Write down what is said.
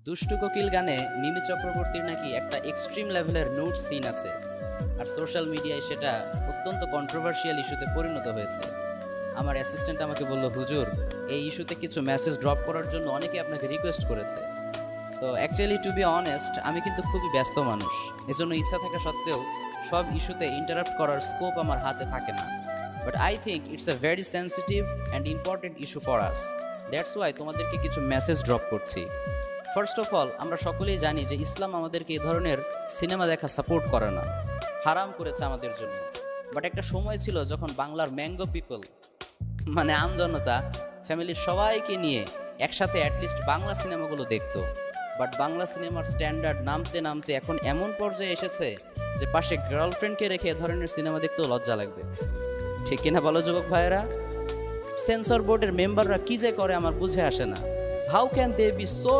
দুষ্টু কোকিল গানে মিমি চক্রবর্তীর নাকি একটা এক্সট্রিম লেভেলের নুড সিন আছে, আর সোশ্যাল মিডিয়ায় সেটা অত্যন্ত কন্ট্রোভার্সিয়াল ইস্যুতে পরিণত হয়েছে। আমার অ্যাসিস্ট্যান্ট আমাকে বলল, হুজুর, এই ইস্যুতে কিছু মেসেজ ড্রপ করার জন্য অনেকে আপনাকে রিকোয়েস্ট করেছে। তো অ্যাকচুয়ালি টু বি অনেস্ট, আমি কিন্তু খুবই ব্যস্ত মানুষ, এজন্য ইচ্ছা থাকা সত্ত্বেও সব ইস্যুতে ইন্টারাপ্ট করার স্কোপ আমার হাতে থাকে না। But I think it's a very sensitive and important issue for us. That's why তোমাদেরকে কিছু মেসেজ ড্রপ করছি। ফার্স্ট অফ অল, আমরা সকলেই জানি যে ইসলাম আমাদেরকে এই ধরনের সিনেমা দেখা সাপোর্ট করে না, হারাম করেছে আমাদের জন্য। বাট একটা সময় ছিল যখন বাংলার ম্যাঙ্গো পিপল, মানে আমজনতা, ফ্যামিলির সবাইকে নিয়ে একসাথে অ্যাটলিস্ট বাংলা সিনেমাগুলো দেখতো। বাট বাংলা সিনেমার স্ট্যান্ডার্ড নামতে নামতে এখন এমন পর্যায়ে এসেছে যে পাশে গার্লফ্রেন্ডকে রেখে এ ধরনের সিনেমা দেখতেও লজ্জা লাগবে। ঠিক কিনা বলো যুবক ভাইয়েরা? সেন্সর বোর্ডের মেম্বাররা কি যে করে আমার বুঝে আসে না। How can they be so